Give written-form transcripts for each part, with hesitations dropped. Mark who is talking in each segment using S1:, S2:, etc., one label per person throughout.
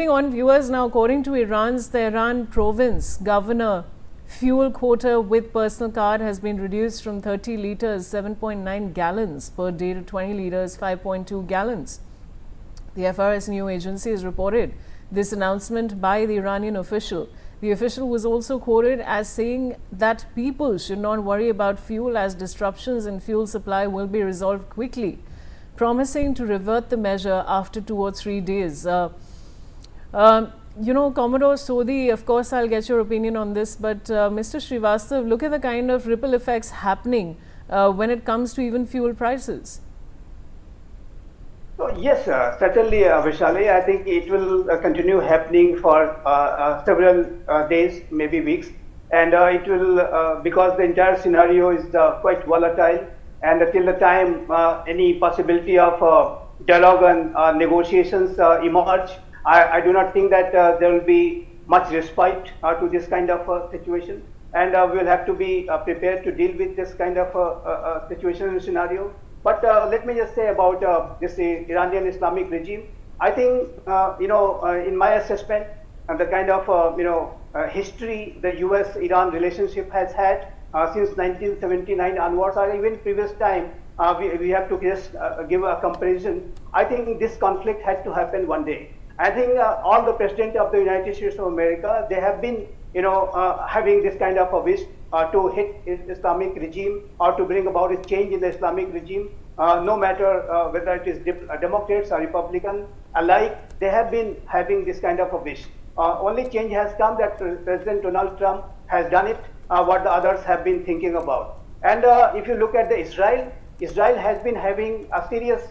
S1: Moving on, viewers, now according to Iran's Tehran Province governor, fuel quota with personal card has been reduced from 30 litres 7.9 gallons per day to 20 litres 5.2 gallons. The FRS news agency has reported this announcement by the Iranian official. The official was also quoted as saying that people should not worry about fuel as disruptions in fuel supply will be resolved quickly, promising to revert the measure after 2 or 3 days. Commodore Sodhi, of course, I'll get your opinion on this, but Mr. Srivastav, look at the kind of ripple effects happening when it comes to even fuel prices.
S2: So yes, certainly, Vishali, I think it will continue happening for several days, maybe weeks, and it will because the entire scenario is quite volatile, and till the time any possibility of dialogue and negotiations emerge, I do not think that there will be much respite to this kind of situation, and we will have to be prepared to deal with this kind of situation and scenario. But let me just say about this Iranian Islamic regime. I think, in my assessment, the kind of history the U.S.-Iran relationship has had since 1979 onwards, or even previous time, we have to just give a comparison. I think this conflict had to happen one day. I think all the presidents of the United States of America, they have been, having this kind of a wish to hit Islamic regime or to bring about a change in the Islamic regime, no matter whether it is Democrats or Republican alike, they have been having this kind of a wish. Only change has come that President Donald Trump has done it, what the others have been thinking about. And if you look at the Israel has been having a serious,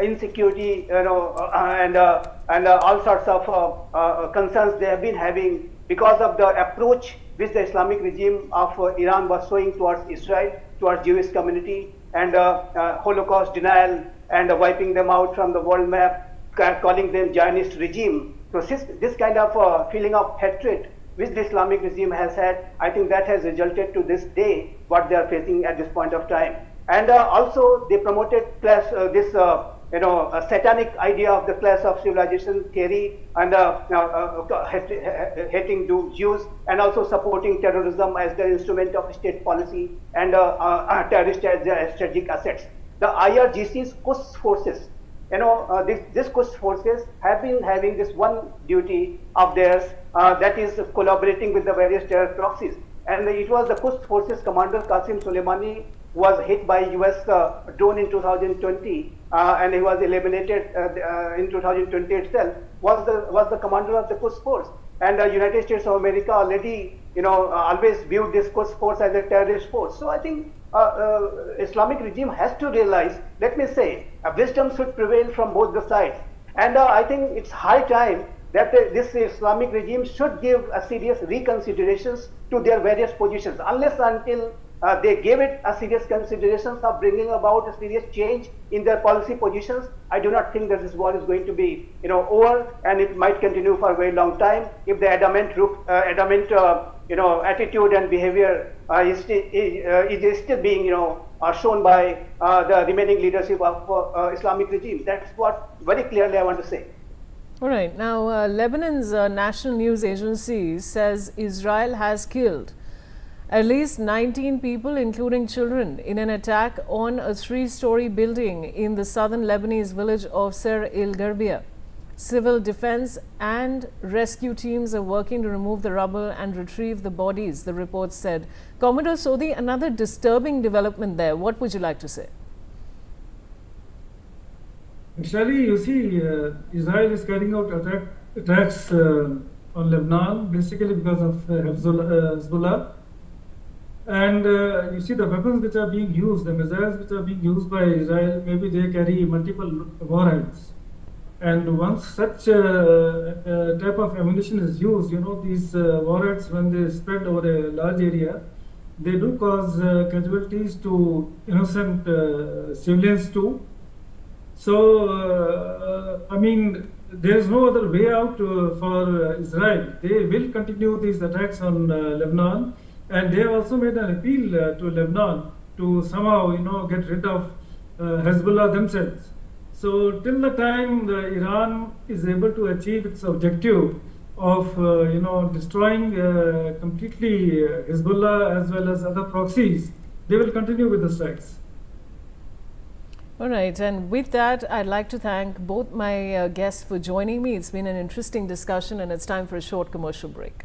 S2: insecurity, and all sorts of concerns they have been having because of the approach which the Islamic regime of Iran was showing towards Israel, towards Jewish community, and Holocaust denial, and wiping them out from the world map, calling them Zionist regime. So this kind of feeling of hatred which the Islamic regime has had, I think that has resulted to this day what they are facing at this point of time. And also they promoted class, this a satanic idea of the class of civilization theory, and hating Jews, and also supporting terrorism as the instrument of state policy, and terrorist as their strategic assets. The IRGC's Quds forces, these Quds forces have been having this one duty of theirs, that is collaborating with the various terror proxies. And it was the Quds forces commander Qasim Soleimani was hit by US drone in 2020, and he was eliminated in 2020 itself, was the commander of the Quds force. And the United States of America already, always viewed this Quds force as a terrorist force. So I think Islamic regime has to realize, let me say, wisdom should prevail from both the sides. And I think it's high time that this Islamic regime should give a serious reconsiderations to their various positions. Unless until they gave it a serious considerations of bringing about a serious change in their policy positions, I do not think that this war is going to be, over, and it might continue for a very long time if the adamant attitude and behavior is still being, shown by the remaining leadership of Islamic regime. That's what very clearly I want to say.
S1: All right. Now, Lebanon's national news agency says Israel has killed at least 19 people, including children, in an attack on a 3-story building in the southern Lebanese village of Ser El Garbia. Civil defense and rescue teams are working to remove the rubble and retrieve the bodies, the report said. Commodore Sodhi, another disturbing development there. What would you like to say?
S3: Actually, you see, Israel is carrying out attacks on Lebanon, basically because of Hezbollah. And you see the weapons which are being used, the missiles which are being used by Israel, maybe they carry multiple warheads. And once such type of ammunition is used, these warheads, when they spread over a large area, they do cause casualties to innocent civilians too. So, there is no other way out for Israel. They will continue these attacks on Lebanon. And they have also made an appeal to Lebanon to somehow, get rid of Hezbollah themselves. So till the time Iran is able to achieve its objective of destroying completely Hezbollah as well as other proxies, they will continue with the strikes.
S1: All right, and with that, I'd like to thank both my guests for joining me. It's been an interesting discussion, and it's time for a short commercial break.